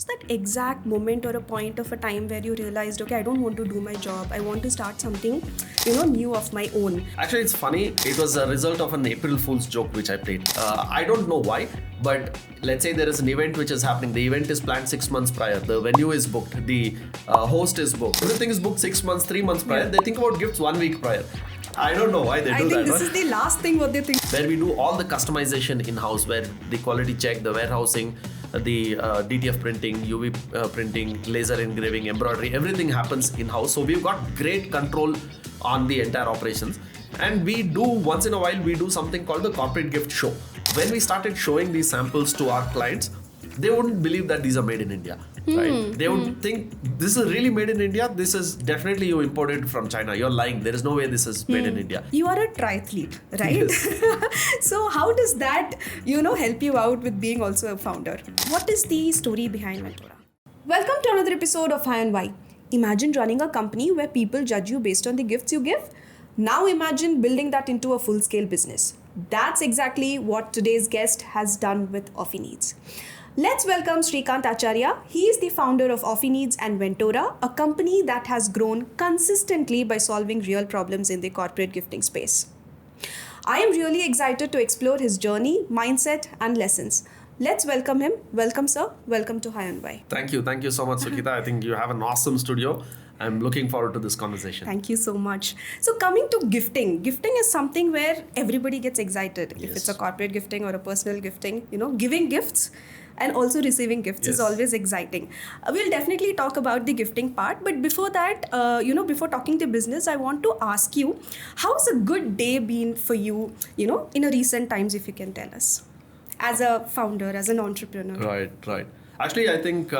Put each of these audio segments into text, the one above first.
was that exact moment or a point of a time where you realized, okay, I don't want to do my job. I want to start something, new of my own. Actually, it's funny. It was a result of an April Fool's joke which I played. I don't know why, but let's say there is an event which is happening. The event is planned 6 months prior. The venue is booked. The host is booked. Everything is booked 6 months, 3 months prior. They think about gifts 1 week prior. I don't know why they do that. I think this is the last thing what they think. Where we do all the customization in-house, where the quality check, the warehousing, the DTF printing, UV printing, laser engraving, embroidery, everything happens in-house. So we've got great control on the entire operations. And we do, once in a while, we do something called the corporate gift show. When we started showing these samples to our clients, they wouldn't believe that these are made in India, right? They would think, this is really made in India. This is definitely you imported from China. You're lying. There is no way this is made in India. You are a triathlete, right? Yes. So how does that, help you out with being also a founder? What is the story behind Ventora? Welcome to another episode of High and Why. Imagine running a company where people judge you based on the gifts you give. Now imagine building that into a full-scale business. That's exactly what today's guest has done with Offineeds. Let's welcome Srikanth Acharya. He is the founder of Offineeds and Ventora, a company that has grown consistently by solving real problems in the corporate gifting space. I am really excited to explore his journey, mindset, and lessons. Let's welcome him. Welcome, sir. Welcome to High and Why. Thank you. Thank you so much, Sukita. I think you have an awesome studio. I'm looking forward to this conversation. Thank you so much. So coming to gifting is something where everybody gets excited. Yes. If it's a corporate gifting or a personal gifting, giving gifts and also receiving gifts is Yes. always exciting. We'll definitely talk about the gifting part. But before that, before talking to business, I want to ask you, how's a good day been for you, in a recent times, if you can tell us, as a founder, as an entrepreneur? Right. Actually, I think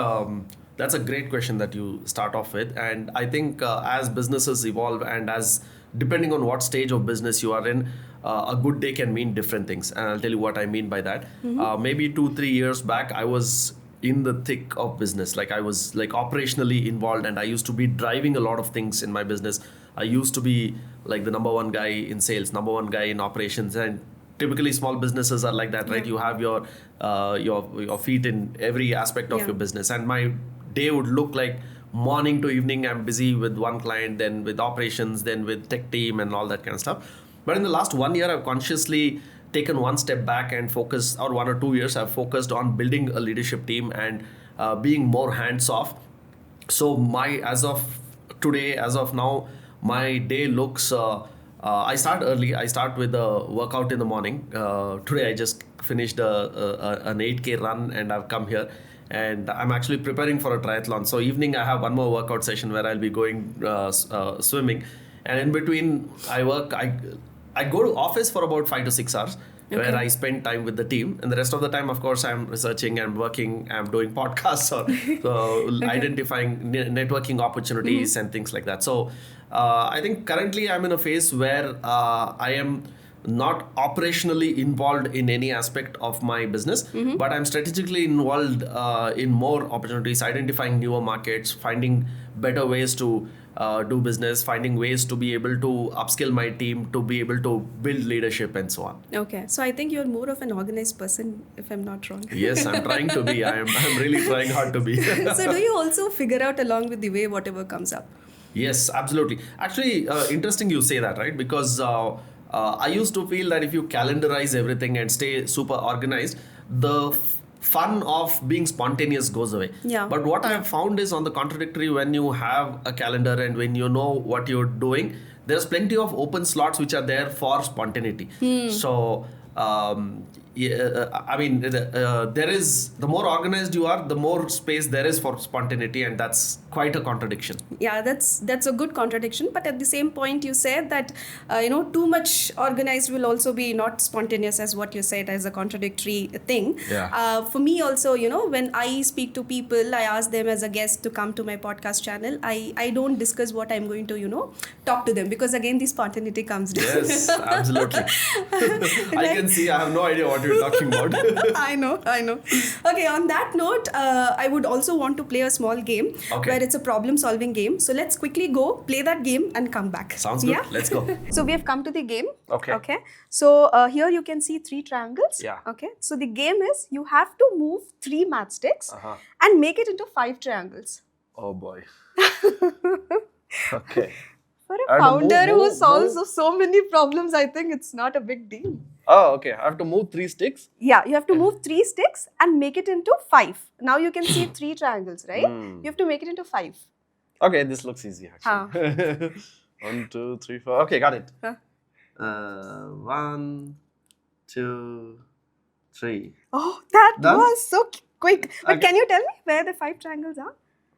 that's a great question that you start off with. And I think as businesses evolve and as depending on what stage of business you are in, a good day can mean different things. And I'll tell you what I mean by that. Maybe 2-3 years back, I was in the thick of business. Like I was like operationally involved and I used to be driving a lot of things in my business. I used to be like the number one guy in sales, number one guy in operations, and typically small businesses are like that, right? You have your feet in every aspect of your business. And my day would look like morning to evening, I'm busy with one client, then with operations, then with tech team and all that kind of stuff. But in the last 1 year, I've consciously taken one step back and focused, or 1 or 2 years, I've focused on building a leadership team and being more hands-off. So as of today, as of now, my day looks, I start early. I start with a workout in the morning. Today, I just finished an 8K run and I've come here. And I'm actually preparing for a triathlon. So evening, I have one more workout session where I'll be going swimming. And in between, I work. I go to office for about 5 to 6 hours, where I spend time with the team. And the rest of the time, of course, I'm researching, I'm working, I'm doing podcasts or identifying networking opportunities and things like that. So I think currently I'm in a phase where I am not operationally involved in any aspect of my business, but I'm strategically involved in more opportunities, identifying newer markets, finding better ways to do business, finding ways to be able to upskill my team, to be able to build leadership and so on. Okay, so I think you're more of an organized person, if I'm not wrong. Yes, I'm trying to be. I'm really trying hard to be. So do you also figure out along with the way whatever comes up? Yes, absolutely. Actually, interesting you say that, right? Because I used to feel that if you calendarize everything and stay super organized, the fun of being spontaneous goes away. Yeah. But what I have found is on the contradictory, when you have a calendar and when you know what you're doing, there's plenty of open slots which are there for spontaneity. So, there is, the more organized you are, the more space there is for spontaneity, and that's quite a contradiction. Yeah, that's a good contradiction. But at the same point, you said that too much organized will also be not spontaneous, as what you said, as a contradictory thing. Yeah. For me also, when I speak to people, I ask them as a guest to come to my podcast channel. I don't discuss what I'm going to talk to them, because again the spontaneity comes down. Yes, absolutely. I can see. I have no idea what what you're talking about. I know. Okay, on that note, I would also want to play a small game where it's a problem-solving game. So let's quickly go play that game and come back. Sounds good. Yeah? Let's go. So we have come to the game. Okay. So here you can see 3 triangles. Yeah. Okay. So the game is you have to move 3 matchsticks and make it into 5 triangles. Oh boy. Okay. For a founder who solves so many problems, I think it's not a big deal. Oh, okay. I have to move 3 sticks? Yeah, you have to move 3 sticks and make it into 5. Now you can see 3 triangles, right? You have to make it into 5. Okay, this looks easy actually. 1, 2, 3, 4. Okay, got it. 1, 2, 3. Oh, that Done? was so quick. But Okay. can you tell me where the 5 triangles are?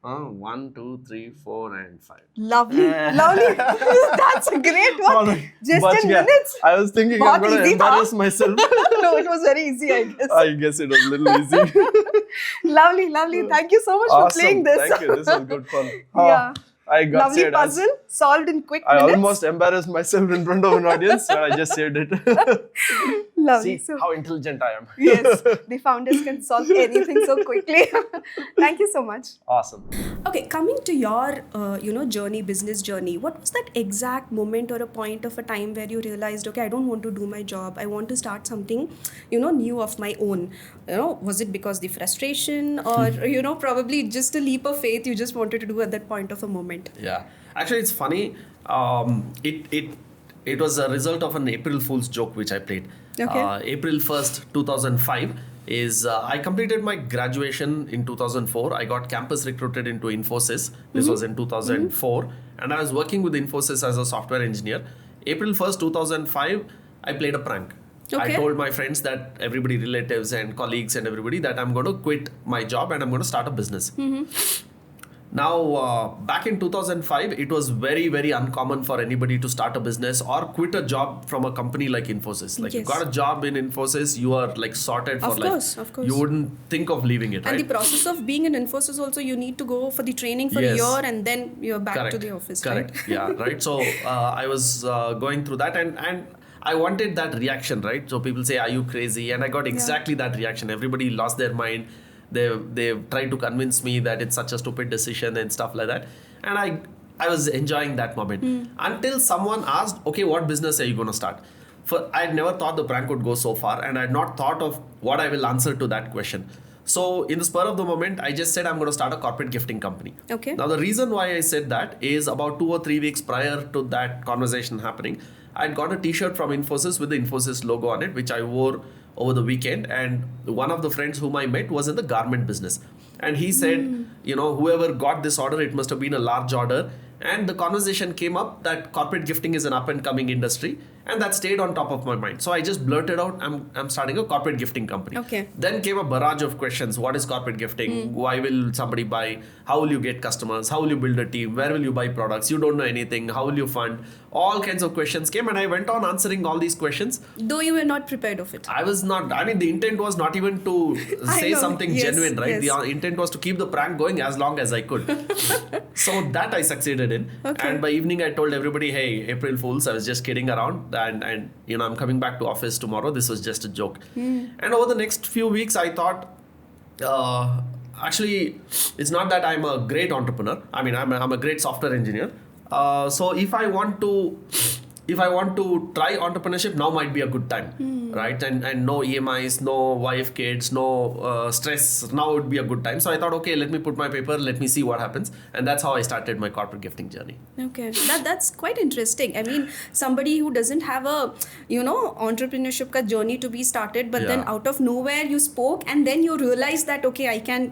1, 2, 3, 4 and 5. Lovely. That's a great one. Just in minutes. I was thinking I'm going to embarrass myself. No, it was very easy, I guess. I guess it was a little easy. Lovely. Thank you so much for playing this. Thank you. This was good fun. Yeah. I got Lovely puzzle solved in quick I minutes. almost embarrassed myself in front of an audience, but I just saved it. Lovely. See how intelligent I am. Yes, the founders can solve anything so quickly. Thank you so much. Awesome. Okay, coming to your journey, business journey, what was that exact moment or a point of a time where you realized, okay, I don't want to do my job, I want to start something new of my own? Was it because the frustration or probably just a leap of faith you just wanted to do at that point of a moment? Yeah, actually it's funny. It was a result of an April Fool's joke which I played. Okay. April 1st 2005 is I completed my graduation in 2004. I got campus recruited into Infosys. This was in 2004 and I was working with Infosys as a software engineer. April 1st 2005 I played a prank. Okay. I told my friends, that everybody, relatives and colleagues and everybody, that I'm going to quit my job and I'm going to start a business. Now, back in 2005, it was very, very uncommon for anybody to start a business or quit a job from a company like Infosys. Like, you got a job in Infosys, you are like sorted for life. Of course. You wouldn't think of leaving it, right? And the process of being in Infosys also, you need to go for the training for a year and then you're back to the office, Correct. right? Yeah, right. So, I was going through that and I wanted that reaction, right? So people say, are you crazy? And I got exactly that reaction. Everybody lost their mind. They tried to convince me that it's such a stupid decision and stuff like that. And I was enjoying that moment until someone asked, okay, what business are you going to start? I had never thought the prank would go so far, and I had not thought of what I will answer to that question. So in the spur of the moment, I just said I'm going to start a corporate gifting company. Okay. Now the reason why I said that is about 2 or 3 weeks prior to that conversation happening, I'd got a t-shirt from Infosys with the Infosys logo on it, which I wore over the weekend. And one of the friends whom I met was in the garment business. And he said, whoever got this order, it must have been a large order. And the conversation came up that corporate gifting is an up and coming industry. And that stayed on top of my mind. So I just blurted out, I'm starting a corporate gifting company. Okay. Then came a barrage of questions. What is corporate gifting? Why will somebody buy? How will you get customers? How will you build a team? Where will you buy products? You don't know anything. How will you fund? All kinds of questions came, and I went on answering all these questions. Though you were not prepared of it. I was not. I mean, the intent was not even to say something genuine, right? Yes. The intent was to keep the prank going as long as I could. So that I succeeded in. Okay. And by evening, I told everybody, hey, April Fools, I was just kidding around. And I'm coming back to office tomorrow. This was just a joke. And over the next few weeks, I thought, actually, it's not that I'm a great entrepreneur. I mean, I'm a great software engineer. So if I want to try entrepreneurship, now might be a good time, right? And no EMIs, no wife, kids, no stress. Now would be a good time. So I thought, okay, let me put my paper, let me see what happens. And that's how I started my corporate gifting journey. Okay, that's quite interesting. I mean, somebody who doesn't have a, entrepreneurship ka journey to be started, but then out of nowhere you spoke and then you realized that, okay, I can,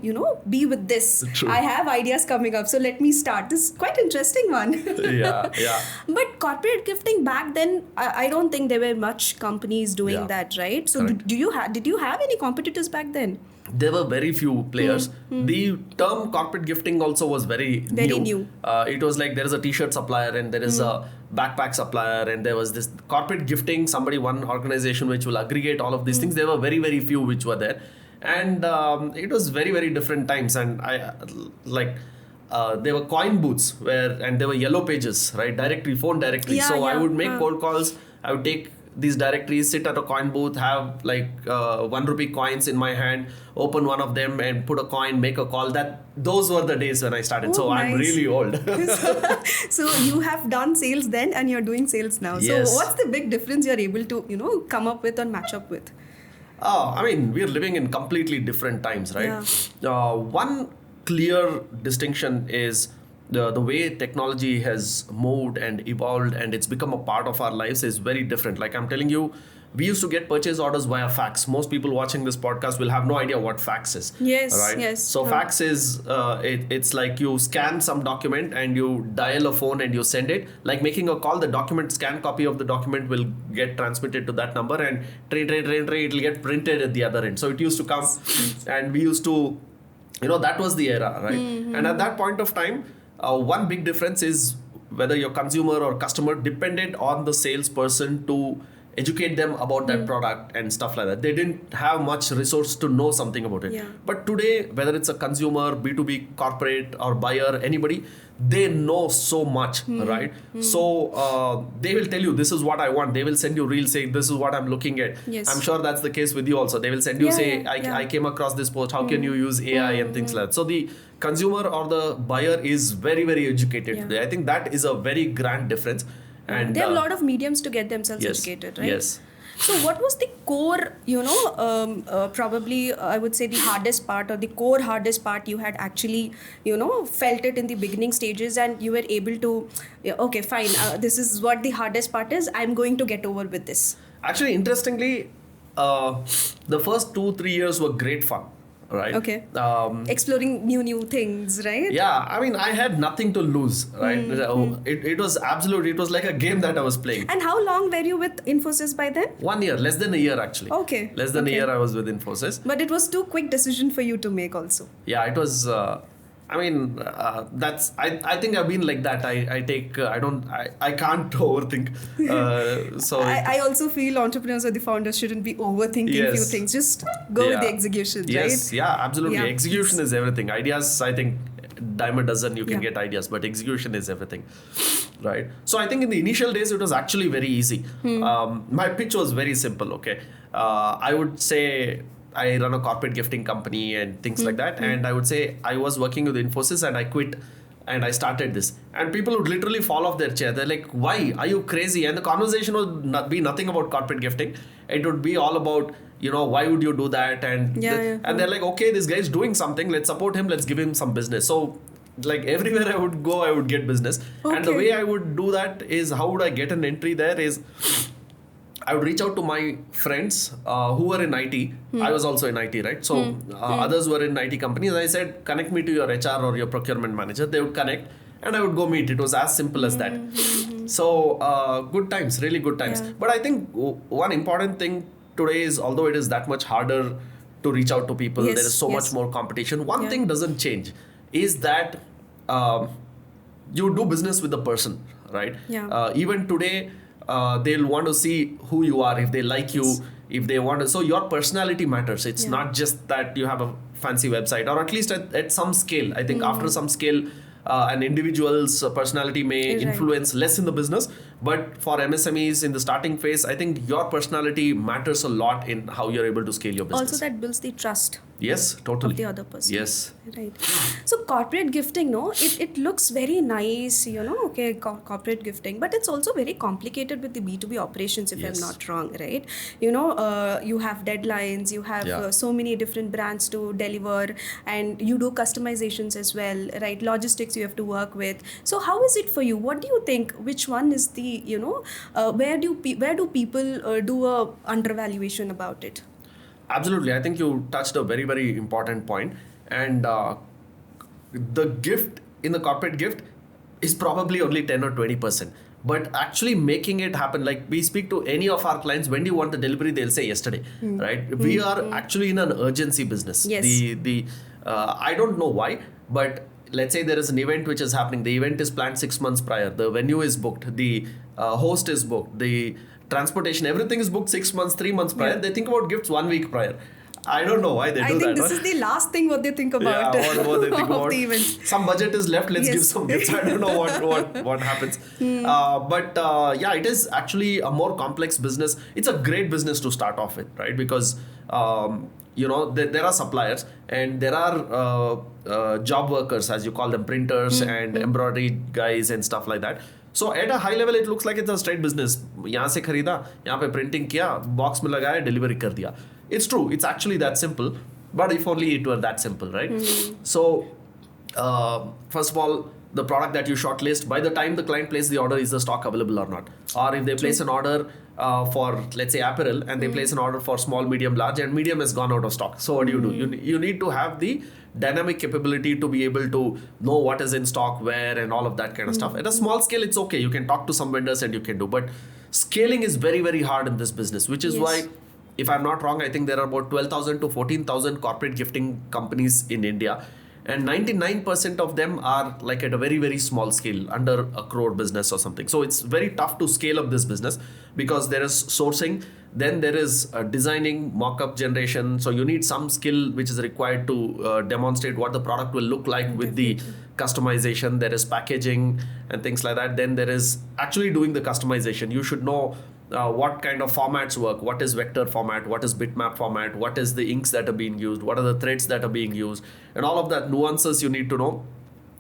be with this. True. I have ideas coming up, so let me start. This is quite interesting one. Yeah. But corporate gifting back then, I don't think there were much companies doing that, right? So did you have any competitors back then? There were very few players. The term corporate gifting also was very new. It was like there is a t-shirt supplier and there is a backpack supplier and there was this corporate gifting, one organization which will aggregate all of these things. There were very, very few which were there. And it was very, very different times. And there were coin booths and there were yellow pages, right? Phone directory. Yeah, so yeah. I would make cold calls. I would take these directories, sit at a coin booth, have like 1 rupee coins in my hand, open one of them and put a coin, make a call. Those were the days when I started. Oh, so nice. I'm really old. So you have done sales then and you're doing sales now. Yes. So what's the big difference you're able to, come up with or match up with? I mean, we're living in completely different times, right? One clear distinction is the way technology has moved and evolved and it's become a part of our lives is very different. Like I'm telling you, we used to get purchase orders via fax. Most people watching this podcast will have no idea what fax is. Yes, right? yes. So fax is, it's like you scan some document and you dial a phone and you send it. Like making a call, the document, scan copy of the document will get transmitted to that number and it'll get printed at the other end. So it used to come and we used to, that was the era, right? And at that point of time, one big difference is whether your consumer or customer depended on the salesperson to educate them about that product and stuff like that. They didn't have much resource to know something about it. Yeah. But today, whether it's a consumer, B2B corporate or buyer, anybody, they know so much, right? So they will tell you, this is what I want. They will send you reels saying, this is what I'm looking at. Yes. I'm sure that's the case with you also. They will send you, I came across this post. How can you use AI and things like that? So the consumer or the buyer is very, very educated today. I think that is a very grand difference. And they have a lot of mediums to get themselves educated, right? Yes. So what was the core, probably I would say the hardest part or the core hardest part you had actually, felt it in the beginning stages and you were able to, okay, fine, this is what the hardest part is. I'm going to get over with this. Actually, interestingly, the first 2-3 years were great fun. Right. Okay. Exploring new things, right? Yeah. I mean, I had nothing to lose, right? It was absolute. It was like a game that I was playing. And how long were you with Infosys by then? 1 year, less than a year actually. Okay. Less than a year I was with Infosys. But it was too quick decision for you to make also. Yeah, it was. I mean, I think I've been like that. I can't overthink. So I also feel entrepreneurs or the founders shouldn't be overthinking few things. Just go with the execution, yes, right? Yeah, absolutely. Yeah. Execution is everything. Ideas, I think, dime a dozen, you can get ideas, but execution is everything, right? So I think in the initial days, it was actually very easy. My pitch was very simple, okay? I would say, I run a corporate gifting company and things like that. And I would say I was working with Infosys and I quit and I started this. And people would literally fall off their chair. They're like, why? Are you crazy? And the conversation would not be nothing about corporate gifting. It would be all about, why would you do that? And and they're like, okay, this guy's doing something. Let's support him. Let's give him some business. So like everywhere I would go, I would get business. Okay. And the way I would do that is, how would I get an entry there is, I would reach out to my friends who were in IT. I was also in IT, right? So others were in IT companies. I said, connect me to your HR or your procurement manager. They would connect and I would go meet. It was as simple as that. So good times, really good times. Yeah. But I think one important thing today is, although it is that much harder to reach out to people, there is so much more competition. One thing doesn't change is that you do business with the person, right? Yeah. Even today, they'll want to see who you are, if they like you, if they want to. So your personality matters. It's not just that you have a fancy website, or at least at some scale. I think after some scale, an individual's personality may influence less in the business. But for MSMEs in the starting phase, I think your personality matters a lot in how you're able to scale your business. Also, that builds the trust. Yes, totally. Of the other person. Yes. Right. So corporate gifting, no, it looks very nice, okay, corporate gifting, but it's also very complicated with the B2B operations, if I'm not wrong, right? You have deadlines, you have so many different brands to deliver, and you do customizations as well, right? Logistics you have to work with. So how is it for you? What do you think? Which one is the, where do people do a undervaluation about it? Absolutely. I think you touched a very, very important point. And the gift in the corporate gift is probably only 10 or 20%. But actually making it happen, like we speak to any of our clients, when do you want the delivery? They'll say yesterday, right? We are actually in an urgency business. Yes. I don't know why, but let's say there is an event which is happening. The event is planned 6 months prior. The venue is booked. The host is booked. The transportation, everything is booked 6 months, 3 months prior. They think about gifts 1 week prior. I don't know why they do that. I think this is the last thing what they think about. Yeah, what they think of about. the events. Some budget is left, let's Yes. give some gifts. I don't know what happens. But yeah, it is actually a more complex business. It's a great business to start off with, right? Because there are suppliers and there are job workers, as you call them, printers and embroidery guys and stuff like that. So at a high level, it looks like it's a straight business. यहाँ से खरीदा, यहाँ पे printing किया, box में लगाया, delivery कर दिया. It's true. It's actually that simple. But if only it were that simple, right? So first of all, the product that you shortlist, by the time the client places the order, is the stock available or not? Or if they place an order for, let's say, apparel, and they place an order for small, medium, large, and medium has gone out of stock. So what do? You need to have the dynamic capability to be able to know what is in stock, where, and all of that kind of stuff. At a small scale, it's okay. You can talk to some vendors and you can do. But scaling is very, very hard in this business, which is why, if I'm not wrong, I think there are about 12,000 to 14,000 corporate gifting companies in India. And 99% of them are like at a very, very small scale, under a crore business or something. So it's very tough to scale up this business because there is sourcing, then there is designing, mock-up generation. So you need some skill which is required to demonstrate what the product will look like with the customization. There is packaging and things like that. Then there is actually doing the customization. You should know what kind of formats work, what is vector format, what is bitmap format, what is the inks that are being used, what are the threads that are being used, and all of that nuances you need to know.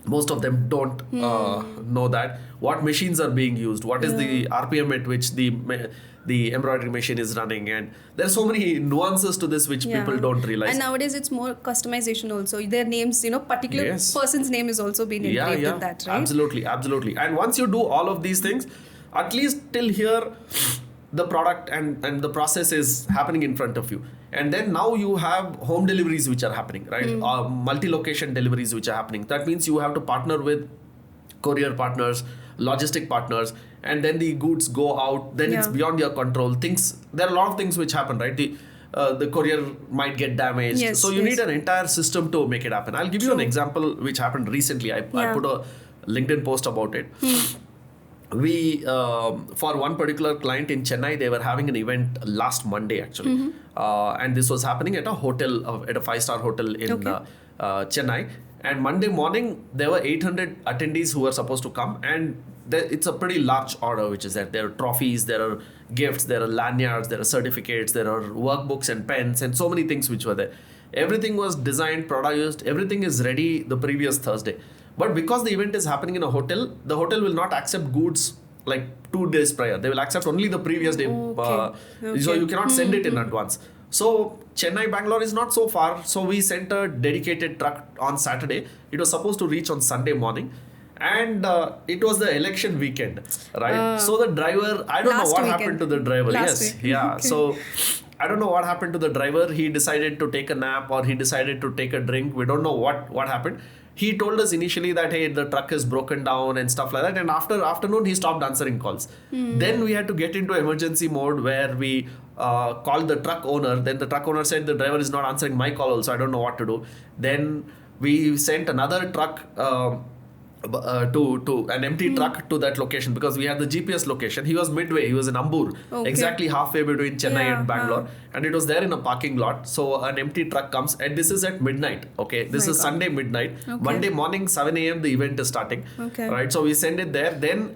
Most of them don't know that. What machines are being used, what is the RPM at which the embroidery machine is running, and there are so many nuances to this which people don't realize. And nowadays it's more customization also. Their names, particular person's name is also being engraved in that, right? Absolutely. And once you do all of these things, at least till here, the product and the process is happening in front of you. And then now you have home deliveries which are happening, right? Multi-location deliveries which are happening. That means you have to partner with courier partners, logistic partners, and then the goods go out. Then it's beyond your control. There are a lot of things which happen, right? The courier might get damaged. So you need an entire system to make it happen. I'll give you an example which happened recently. I put a LinkedIn post about it. We, for one particular client in Chennai, they were having an event last Monday actually. And this was happening at a hotel, at a 5-star hotel in Chennai. And Monday morning, there were 800 attendees who were supposed to come. And it's a pretty large order which is there. There are trophies, there are gifts, there are lanyards, there are certificates, there are workbooks and pens, and so many things which were there. Everything was designed, produced, everything is ready the previous Thursday. But because the event is happening in a hotel, the hotel will not accept goods like 2 days prior. They will accept only the previous day. So you cannot send it in advance. So Chennai, Bangalore is not so far. So we sent a dedicated truck on Saturday. It was supposed to reach on Sunday morning. And it was the election weekend, right? So the driver, I don't know what happened to the driver. So I don't know what happened to the driver. He decided to take a nap or he decided to take a drink. We don't know what happened. He told us initially that, hey, the truck is broken down and stuff like that. And after afternoon, he stopped answering calls. Then we had to get into emergency mode where we called the truck owner. Then the truck owner said the driver is not answering my call also. I don't know what to do. Then we sent another truck to an empty truck to that location because we had the GPS location. He was midway. He was in Ambur, exactly halfway between Chennai and Bangalore, and it was there in a parking lot. So an empty truck comes, and this is at midnight. Okay, this is Sunday midnight. Monday morning 7 a.m. the event is starting. Right, so we send it there. Then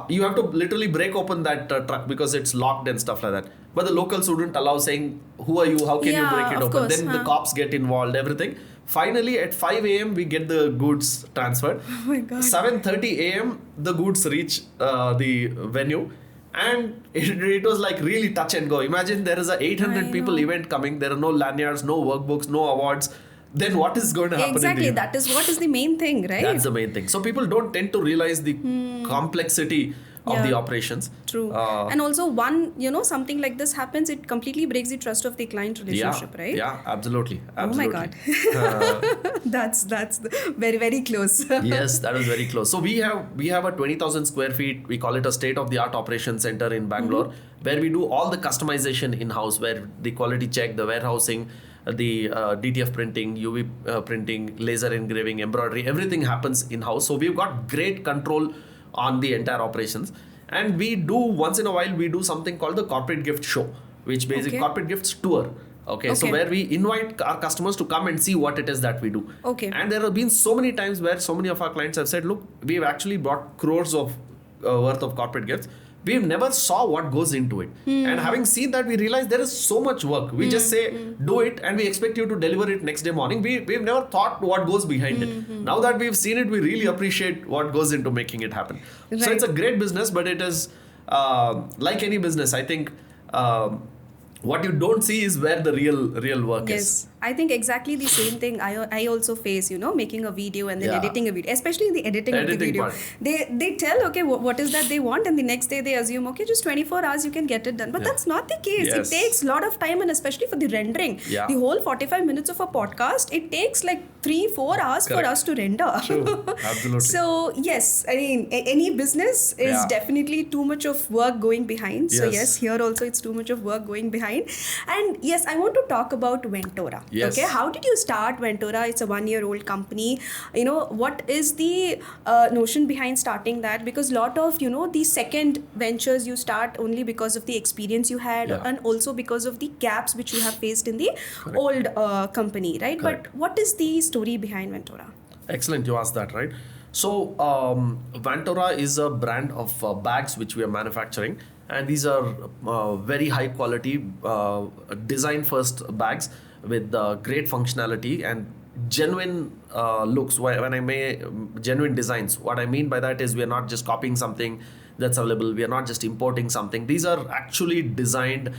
you have to literally break open that truck because it's locked and stuff like that. But the locals wouldn't allow, saying, "Who are you? How can you break it open?" Then the cops get involved. Everything. Finally, at 5 a.m., we get the goods transferred. Oh my God. 7:30 a.m., the goods reach the venue. And it was like really touch and go. Imagine there is a 800 people event coming. There are no lanyards, no workbooks, no awards. Then what is going to happen? Exactly. That is what is the main thing, right? That's the main thing. So people don't tend to realize the complexity of the operations. True. And also something like this happens, it completely breaks the trust of the client relationship, right? Yeah, absolutely. Oh my God. That's very, very close. Yes, that is very close. So we have a 20,000 square feet, we call it a state-of-the-art operations center in Bangalore, where we do all the customization in-house, where the quality check, the warehousing, the DTF printing, UV printing, laser engraving, embroidery, everything happens in-house. So we've got great control on the entire operations. And we do, once in a while, we do something called the corporate gift show, which basically corporate gifts tour. Okay, so Okay. where we invite our customers to come and see what it is that we do. Okay. And there have been so many times where so many of our clients have said, look, we've actually bought crores of worth of corporate gifts. We've never saw what goes into it. And having seen that, we realize there is so much work. We just say, do it, and we expect you to deliver it next day morning. We've never thought what goes behind it. Now that we've seen it, we really appreciate what goes into making it happen. So Right. it's a great business, but it is like any business. I think what you don't see is where the real work is. Yes, I think exactly the same thing I also face, making a video and then Yeah. editing a video, especially in the editing of the Editing video. part. They tell, okay, what is that they want, and the next day they assume, okay, just 24 hours you can get it done. But Yeah. that's not the case. Yes. It takes a lot of time, and especially for the rendering. Yeah. The whole 45 minutes of a podcast, it takes like 3-4 hours for Correct. us to render. True. Absolutely. So, yes, I mean, any business is Yeah. definitely too much of work going behind. So, Yes. yes, here also it's too much of work going behind. And yes, I want to talk about Ventora. Yes. Okay, how did you start Ventora? It's a 1-year-old company. What is the notion behind starting that? Because a lot of, the second ventures you start only because of the experience you had, Yeah. and also because of the gaps which you have faced in the old company, right? Correct. But what is the story behind Ventora? Excellent, you asked that, right? So, Vantora is a brand of bags which we are manufacturing, and these are very high quality, design first bags with great functionality and genuine looks. When I may genuine designs, what I mean by that is we are not just copying something that's available. We are not just importing something. These are actually designed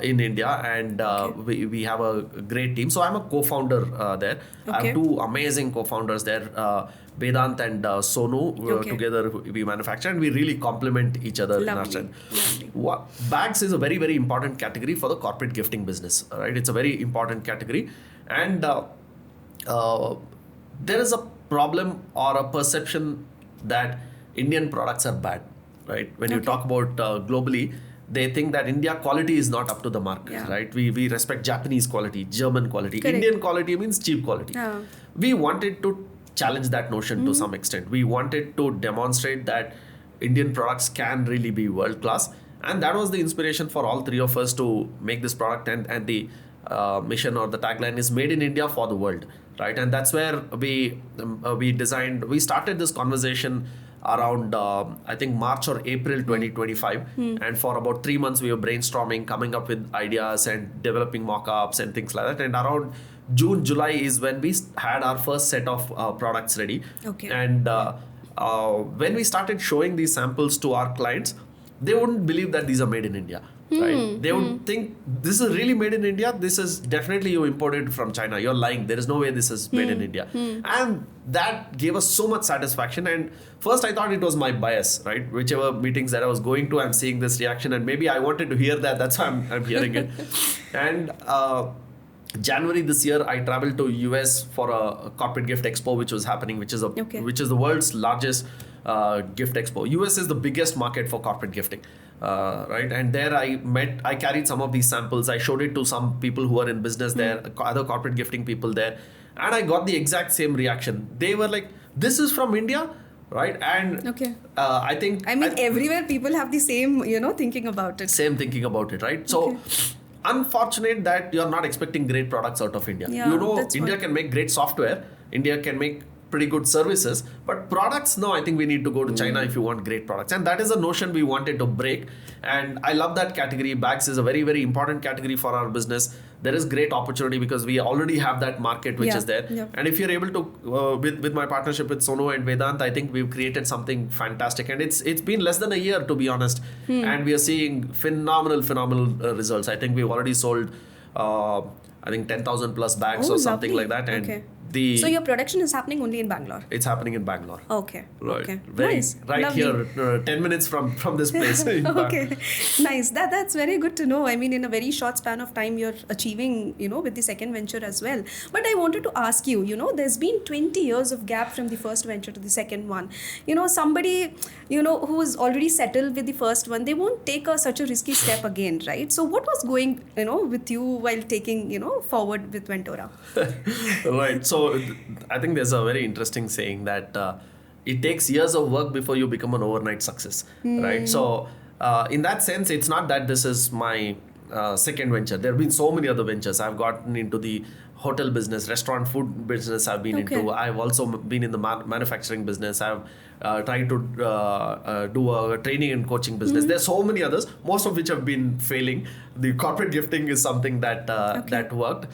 in India, and we have a great team. So I'm a co-founder there. I Okay. have two amazing co-founders there, Vedant and Sonu. Okay. Together we manufacture, and we really complement each other in our Lovely. strength. Bags is a very, very important category for the corporate gifting business. Right, it's a very important category, and there is a problem or a perception that Indian products are bad. Right, when you Okay. talk about globally, they think that India quality is not up to the mark. Yeah. Right, we respect Japanese quality, German quality. Correct. Indian quality means cheap quality. Yeah. We wanted to challenge that notion to some extent. We wanted to demonstrate that Indian products can really be world class, and that was the inspiration for all three of us to make this product. And the mission or the tagline is "Made in India for the world," right? And that's where we started this conversation around I think March or April 2025, and for about 3 months we were brainstorming, coming up with ideas and developing mock-ups and things like that. And around June, July is when we had our first set of products ready. Okay. And when we started showing these samples to our clients, they wouldn't believe that these are made in India. Right? They would think this is really made in India. This is definitely you imported from China. You're lying. There is no way this is made in India. And that gave us so much satisfaction. And first I thought it was my bias, right? Whichever meetings that I was going to, I'm seeing this reaction, and maybe I wanted to hear that. That's why I'm hearing it. And January this year, I traveled to US for a corporate gift expo, which was happening, which is the world's largest gift expo. US is the biggest market for corporate gifting, right? And there I carried some of these samples. I showed it to some people who are in business there, other corporate gifting people there, and I got the exact same reaction. They were like, "This is from India." Right, and Okay. I think Everywhere people have the same, thinking about it. same thinking about it, right? So unfortunate that you're not expecting great products out of India. Yeah, that's India what- can make great software, India can make pretty good services, but products, no, I think we need to go to China if you want great products. And that is a notion we wanted to break. And I love that category. Bags is a very, very important category for our business. There is great opportunity because we already have that market which Yeah, is there. yeah. And if you're able to, with my partnership with Sonu and Vedant, I think we've created something fantastic. And it's been less than a year, to be honest. And we are seeing phenomenal results. I think we've already sold, I think 10,000 plus bags or something lovely. like that. And Okay. the So your production is happening only in Bangalore. it's happening in Bangalore. Okay. Right. Okay. Very, Nice. right Lovely. here, 10 minutes from this place. in fact. Okay, nice. That's very good to know. I mean, in a very short span of time, you're achieving, with the second venture as well. But I wanted to ask you, there's been 20 years of gap from the first venture to the second one. Somebody, who is already settled with the first one, they won't take such a risky step again, right? So what was going, with you while taking, forward with Ventora? Right. So I think there's a very interesting saying that it takes years of work before you become an overnight success. Right. So in that sense, it's not that this is my second venture. There have been so many other ventures. I've gotten into the hotel business, restaurant food business. I've been into. I've also been in the manufacturing business. I've tried to do a training and coaching business. There's so many others, most of which have been failing. The corporate gifting is something that that worked,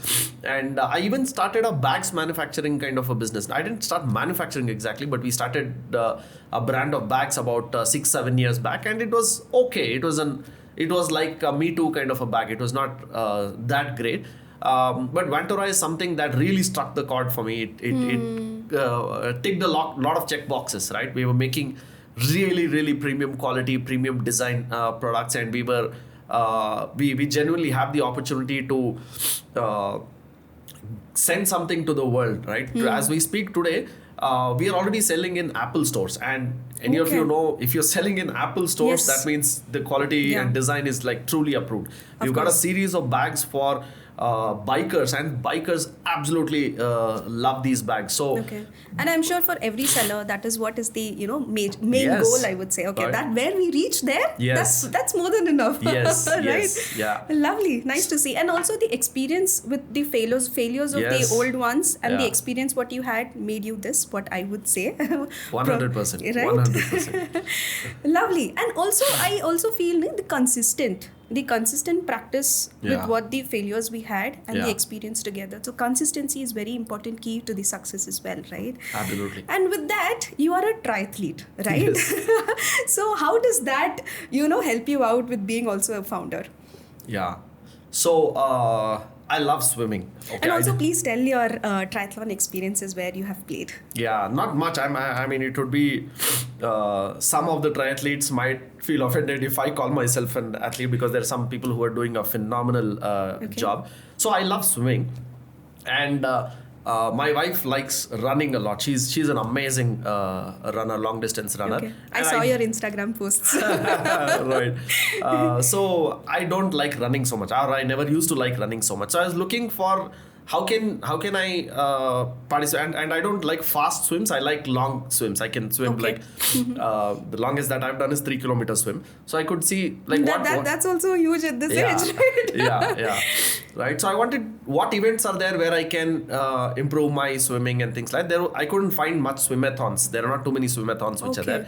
and I even started a bags manufacturing kind of a business. I didn't start manufacturing exactly, but we started a brand of bags about 6-7 years back, and it was okay. It was like a Me Too kind of a bag. It was not that great. But Ventora is something that really struck the chord for me. It ticked a lot of check boxes, right? We were making really premium quality, premium design products, and we genuinely have the opportunity to send something to the world, right? As we speak today, we are already selling in Apple stores, and any of you know, if you're selling in Apple stores, that means the quality and design is like truly approved. We've got a series of bags for bikers, and bikers absolutely love these bags. So and I'm sure for every seller, that is what is the main goal, I would say. That where we reach there, that's more than enough. Right? Lovely, nice to see. And also the experience with the failures of the old ones, and the experience what you had made you this, what I would say. 100%. Right? 100%. Lovely. And also I also feel the consistent practice with what the failures we had and the experience together. So consistency is very important key to the success as well, right? Absolutely. And with that, you are a triathlete, right? So how does that, help you out with being also a founder? Yeah. So I love swimming. And also please tell your triathlon experiences where you have played. Yeah, not much. I mean, it would be some of the triathletes might feel offended if I call myself an athlete, because there are some people who are doing a phenomenal job. So I love swimming, and my wife likes running a lot. She's an amazing runner, long distance runner. I saw your Instagram posts. Right. So I don't like running so much, or I never used to like running so much. So I was looking for how can I participate, and I don't like fast swims. I like long swims. I can swim like the longest that I've done is 3 kilometer swim. So I could see like that's also huge at this age, right? Right. So I wanted what events are there where I can improve my swimming and things like that. I couldn't find much swimathons. There are not too many swimathons which are there.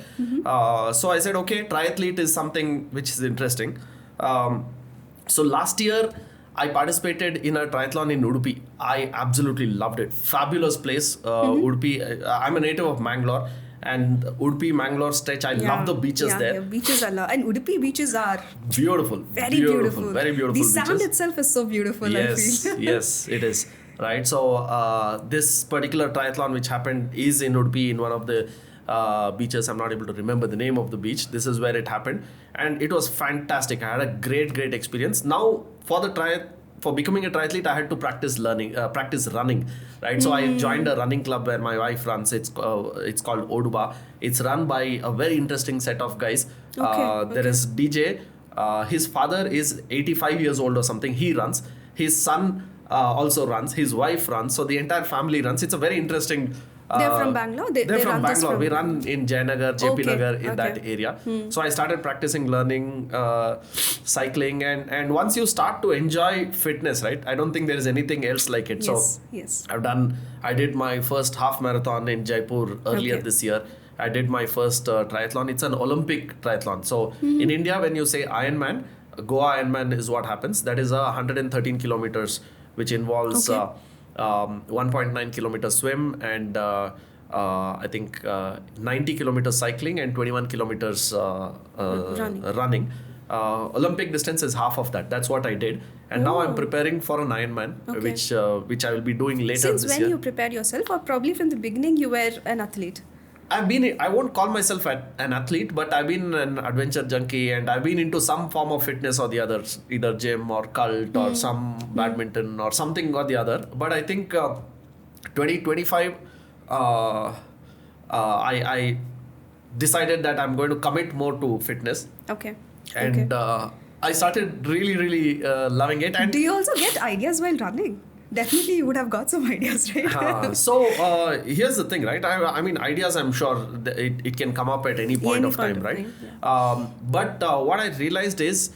So I said, okay, triathlete is something which is interesting. So last year, I participated in a triathlon in Udupi. I absolutely loved it. Fabulous place, Udupi. I'm a native of Mangalore, and Udupi, Mangalore stretch. I love the beaches there. Yeah, beaches are lovely. And Udupi beaches are beautiful. Very beautiful. Very beautiful. The beaches. Sound itself is so beautiful, I feel. Yes, it is. Right. So this particular triathlon which happened is in Udupi, in one of the beaches. I'm not able to remember the name of the beach. This is where it happened, and it was fantastic. I had a great experience. Now for becoming a triathlete, I had to practice running, right? So I joined a running club where my wife runs. It's called Oduba. It's run by a very interesting set of guys. There is DJ. His father is 85 years old or something. He runs. His son also runs. His wife runs. So the entire family runs. It's a very interesting. They're from Bangalore? They're from Bangalore. We run in Jayanagar, JP Nagar, in that area. So I started practicing learning cycling, and once you start to enjoy fitness, right? I don't think there is anything else like it. Yes. I did my first half marathon in Jaipur earlier this year. I did my first triathlon. It's an Olympic triathlon. So in India, when you say Ironman, Goa Ironman is what happens. That is 113 kilometers, which involves 1.9 kilometer swim and I think 90 kilometers cycling and 21 kilometers running. Olympic distance is half of that. That's what I did. And now I'm preparing for an Ironman, which I will be doing later Since this year. Since when you prepared yourself, or probably from the beginning you were an athlete? I won't call myself an athlete, but I've been an adventure junkie, and I've been into some form of fitness or the others, either gym or cult or some badminton or something or the other. But I think 2025, I decided that I'm going to commit more to fitness. And I started really loving it. And do you also get ideas while running? Definitely you would have got some ideas, right? So here's the thing, right? I mean, ideas, I'm sure it can come up at any point of time, right? But what I realized is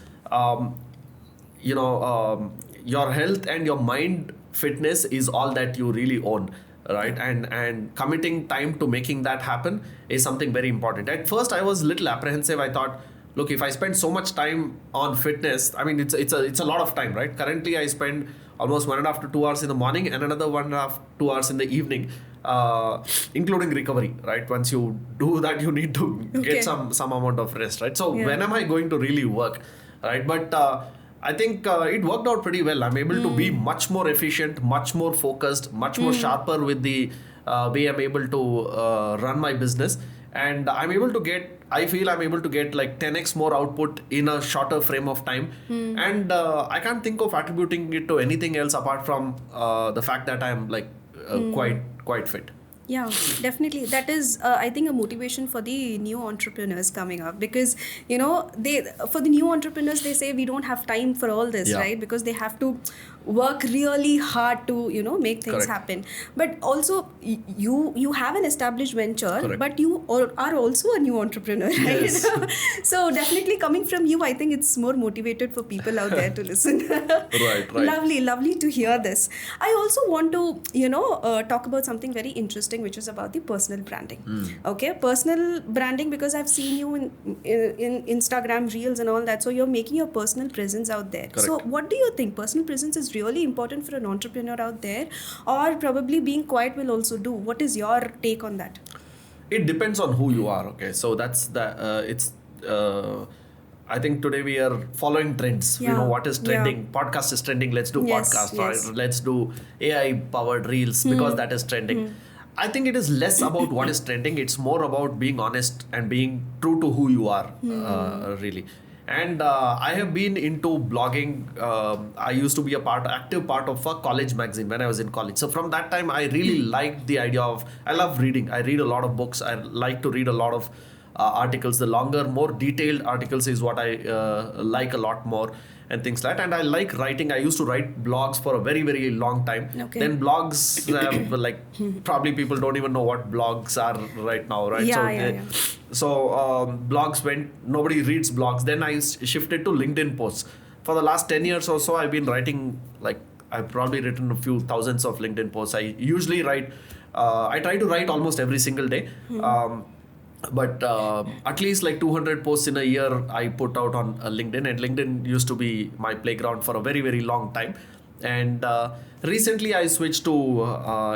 your health and your mind fitness is all that you really own, right? And committing time to making that happen is something very important. At first I was a little apprehensive. I thought, look, if I spend so much time on fitness, I mean, it's a lot of time, right? Currently I spend almost 1.5 to 2 hours in the morning and another 1.5 2 hours in the evening, including recovery, right? Once you do that, you need to get some amount of rest, right? So when am I going to really work, right? But I think it worked out pretty well. I'm able to be much more efficient, much more focused, much more sharper with the way I'm able to run my business. And I feel I'm able to get like 10x more output in a shorter frame of time. And I can't think of attributing it to anything else apart from the fact that I'm like quite fit. Yeah, definitely. That is, I think, a motivation for the new entrepreneurs coming up, because, for the new entrepreneurs, they say we don't have time for all this, right? Because they have to work really hard to, make things happen. But also, you have an established venture, but you are also a new entrepreneur, right? Yes. So definitely coming from you, I think it's more motivated for people out there to listen. Right. Lovely to hear this. I also want to, talk about something very interesting, which is about the personal branding. Okay, personal branding, because I've seen you in Instagram reels and all that. So you're making your personal presence out there. Correct. So what do you think? Personal presence is really important for an entrepreneur out there, or probably being quiet will also do? What is your take on that? It depends on who you are. Okay, so that's I think today we are following trends. We know what is trending. Podcast is trending. Let's do podcast. Right? Let's do AI powered reels because that is trending. I think it is less about what is trending. It's more about being honest and being true to who you are, really. And I have been into blogging. I used to be active part of a college magazine when I was in college. So from that time, I really liked the idea of, I love reading. I read a lot of books. I like to read a lot of articles. The longer, more detailed articles is what I like a lot more, and things like that. And I like writing. I used to write blogs for a very, very long time. Okay. Then blogs have probably people don't even know what blogs are right now, right? So blogs nobody reads blogs. Then I shifted to LinkedIn posts. For the last 10 years or so, I've been writing, I've probably written a few thousands of LinkedIn posts. I usually write, I try to write almost every single day. But at least 200 posts in a year I put out on LinkedIn, and LinkedIn used to be my playground for a very, very long time. And recently I switched to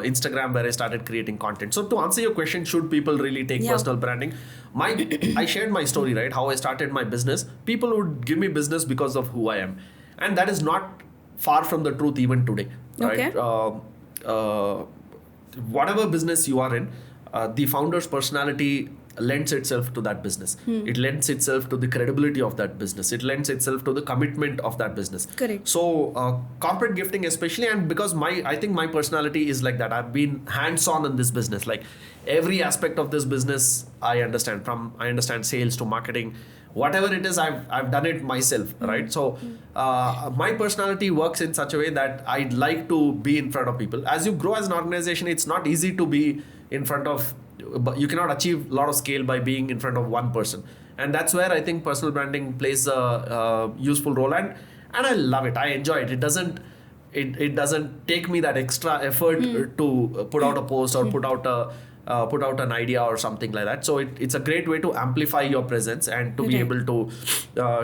Instagram, where I started creating content. So to answer your question, should people really take personal branding? I shared my story, right? How I started my business. People would give me business because of who I am. And that is not far from the truth even today, right? Whatever business you are in, the founder's personality lends itself to that business. It lends itself to the credibility of that business. It lends itself to the commitment of that business. Correct. So corporate gifting especially, and because I think my personality is like that. I've been hands-on in this business. Like every aspect of this business I understand. I understand sales to marketing, whatever it is, I've done it myself, right? So my personality works in such a way that I'd like to be in front of people. As you grow as an organization, it's not easy to be in front of, but you cannot achieve a lot of scale by being in front of one person. And that's where I think personal branding plays a useful role. And I love it. I enjoy it. It doesn't take me that extra effort to put out a post or put out an idea or something like that. So it's a great way to amplify your presence and to be able to,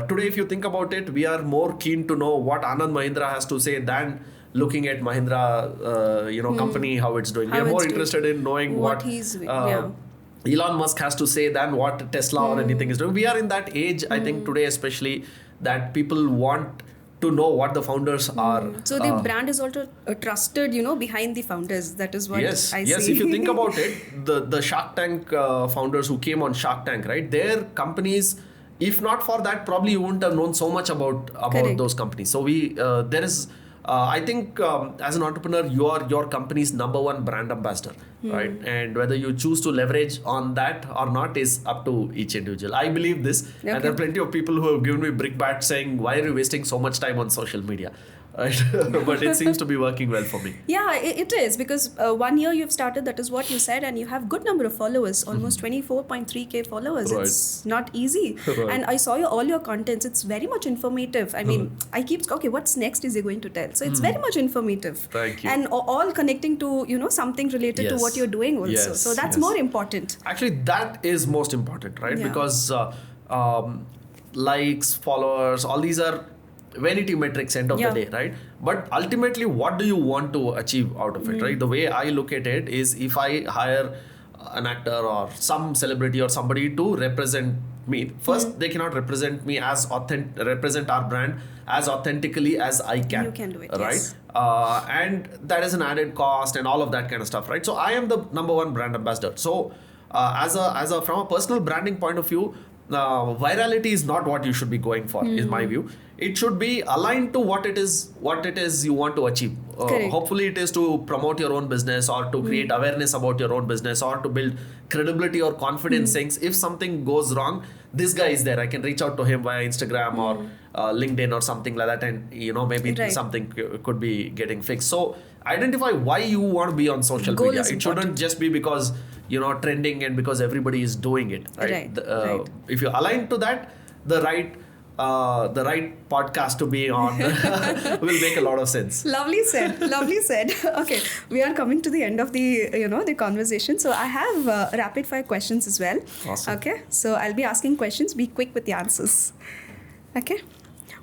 today if you think about it, we are more keen to know what Anand Mahindra has to say than looking at Mahindra, company, how it's doing. We are more interested in knowing what he's Elon Musk has to say than what Tesla or anything is doing. We are in that age, I think today especially, that people want to know what the founders are. So the brand is also trusted, behind the founders. That is what I see. Yes, if you think about it, the Shark Tank founders who came on Shark Tank, right? Their companies, if not for that, probably you wouldn't have known so much about those companies. So there is, I think as an entrepreneur, you are your company's number one brand ambassador, right? And whether you choose to leverage on that or not is up to each individual. I believe this. And there are plenty of people who have given me brickbats saying, why are you wasting so much time on social media? right? But it seems to be working well for me. Yeah, it is, because 1 year you've started, that is what you said, and you have good number of followers, almost 24.3k followers. Right. It's not easy. Right. And I saw all your contents. It's very much informative. I mean, I keep, okay, what's next is he going to tell? So it's very much informative. Thank you. And all connecting to, something related to Yes. what you're doing also. Yes, So that's yes. more important. Actually, that is most important, right? Yeah. Because likes, followers, all these are vanity metrics end of Yeah. the day, right? But ultimately, what do you want to achieve out of it, right? The way I look at it is, if I hire an actor or some celebrity or somebody to represent me, first they cannot represent me as represent our brand as authentically as I can. You can do it, right? yes. And that is an added cost and all of that kind of stuff, right? So I am the number one brand ambassador. So as a from a personal branding point of view, virality is not what you should be going for, is my view. It should be aligned to what it is you want to achieve. Correct. Hopefully it is to promote your own business, or to create awareness about your own business, or to build credibility or confidence, saying if something goes wrong, this guy is there, I can reach out to him via Instagram or LinkedIn or something like that, and maybe Right. something could be getting fixed. So identify why you want to be on social Goal media. is It shouldn't important. just be because trending and because everybody is doing it, right? Right, right. If you align to that, the right podcast to be on will make a lot of sense. Lovely said. Lovely said. Okay, we are coming to the end of the the conversation. So I have rapid fire questions as well. Awesome. Okay, so I'll be asking questions. Be quick with the answers. Okay.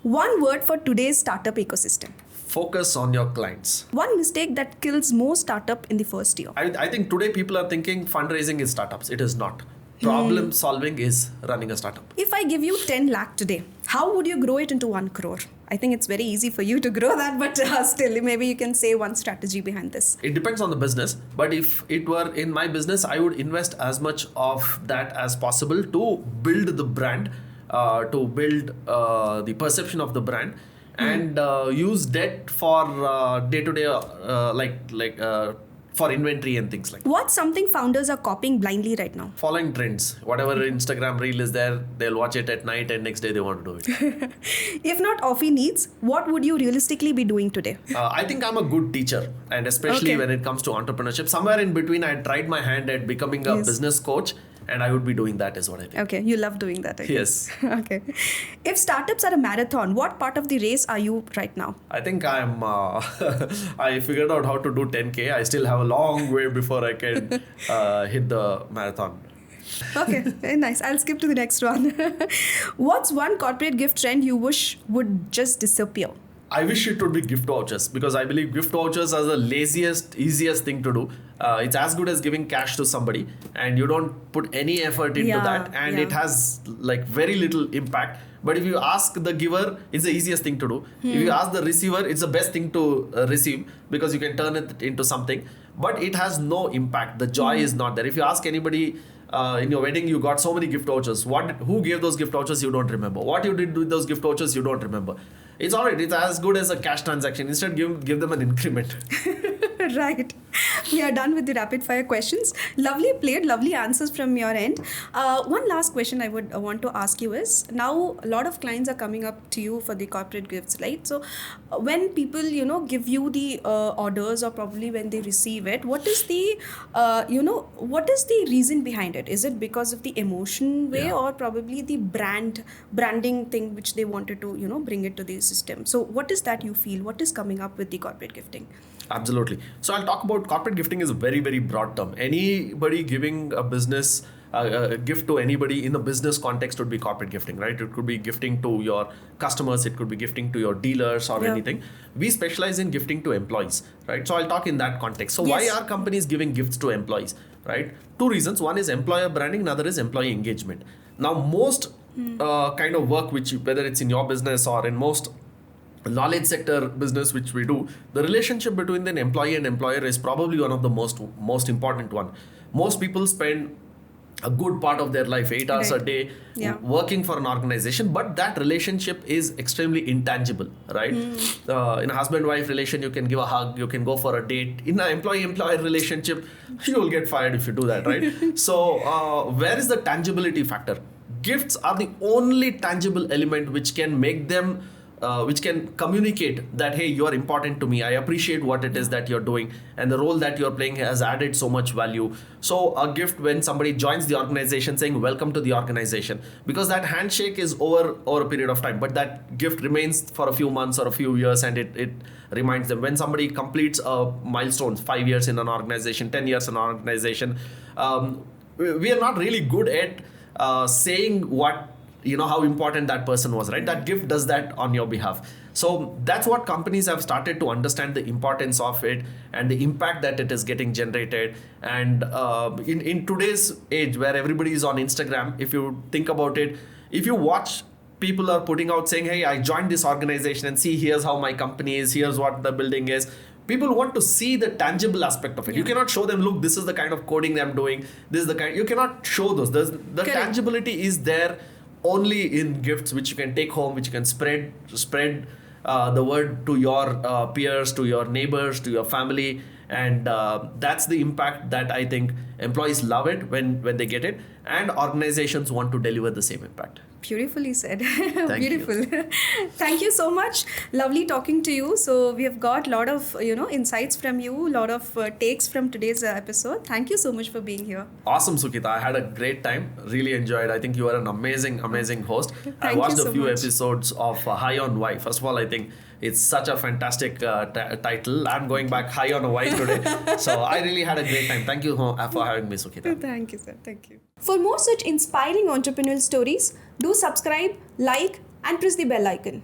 One word for today's startup ecosystem. Focus on your clients. One mistake that kills most startup in the first year. I think today people are thinking fundraising is startups. It is not. Problem solving is running a startup. If I give you 10 lakh today, how would you grow it into 1 crore? I think it's very easy for you to grow that, but still, maybe you can say one strategy behind this. It depends on the business, but if it were in my business, I would invest as much of that as possible to build the brand, to build the perception of the brand, and use debt for day-to-day, for inventory and things like that. What's something founders are copying blindly right now? Following trends. Whatever Instagram reel is there, they'll watch it at night and next day they want to do it. If not Offineeds, what would you realistically be doing today? I think I'm a good teacher, and especially Okay. when it comes to entrepreneurship. Somewhere in between, I tried my hand at becoming a Yes. business coach, and I would be doing that, is what I think. Okay, you love doing that, I guess. Yes. Okay. If startups are a marathon, what part of the race are you right now? I think I'm. I figured out how to do 10K. I still have a long way before I can hit the marathon. Okay, very nice. I'll skip to the next one. What's one corporate gift trend you wish would just disappear? I wish it would be gift vouchers, because I believe gift vouchers are the laziest, easiest thing to do. It's as good as giving cash to somebody, and you don't put any effort into Yeah, that, and yeah. it has like very little impact. But if you ask the giver, it's the easiest thing to do. If you ask the receiver, it's the best thing to receive, because you can turn it into something. But it has no impact. The joy is not there. If you ask anybody in your wedding, you got so many gift vouchers. Who gave those gift vouchers? You don't remember. What you did with those gift vouchers? You don't remember. It's alright. It's as good as a cash transaction. Instead, give them an increment. Right. We are done with the rapid fire questions. Lovely played, lovely answers from your end. One last question I would want to ask you is, now a lot of clients are coming up to you for the corporate gifts, right? So when people, give you the orders, or probably when they receive it, what is the, what is the reason behind it? Is it because of the emotion way, Yeah. or probably the branding thing which they wanted to, bring it to the system? So what is that you feel? What is coming up with the corporate gifting? Absolutely. So I'll talk about corporate gifting is a very, very broad term. Anybody giving a business a gift to anybody in a business context would be corporate gifting, right? It could be gifting to your customers, it could be gifting to your dealers or Yeah. anything. We specialize in gifting to employees, right? So I'll talk in that context. So why Yes. are companies giving gifts to employees, right? Two reasons. One is employer branding, another is employee engagement. Now, most kind of work, whether it's in your business or in most knowledge sector business which we do, the relationship between an employee and employer is probably one of the most important one. Most people spend a good part of their life, 8 hours a Right. day, Yeah. working for an organization, but that relationship is extremely intangible, right? In a husband-wife relation, you can give a hug, you can go for a date. In an employee-employer relationship, you will get fired if you do that, right? So where is the tangibility factor? Gifts are the only tangible element which can make them which can communicate that, hey, you are important to me. I appreciate what it is that you're doing, and the role that you're playing has added so much value. So a gift when somebody joins the organization saying welcome to the organization, because that handshake is over a period of time, but that gift remains for a few months or a few years, and it reminds them. When somebody completes a milestone, 5 years in an organization, 10 years in an organization, we are not really good at saying what, how important that person was, right? That gift does that on your behalf. So that's what companies have started to understand, the importance of it and the impact that it is getting generated. And in today's age where everybody is on Instagram, if you think about it, if you watch, people are putting out saying, hey, I joined this organization and see, here's how my company is, here's what the building is. People want to see the tangible aspect of it. You cannot show them, look, this is the kind of coding I'm doing. This is the kind, you cannot show those. The tangibility is there only in gifts, which you can take home, which you can spread the word to your peers, to your neighbors, to your family. And that's the impact that I think employees love it when they get it, and organizations want to deliver the same impact. Beautifully said. Beautiful. Thank you so much. Lovely talking to you. So we have got a lot of insights from you, a lot of takes from today's episode. Thank you so much for being here. Awesome, Sukita. I had a great time. Really enjoyed. I think you are an amazing host. I Thank watched you so a few much. episodes of High on Why. First of all, I think it's such a fantastic title. I'm going back high on a why today. So I really had a great time. Thank you for having me, Sukita. Thank you, sir. Thank you. For more such inspiring entrepreneurial stories, do subscribe, like, and press the bell icon.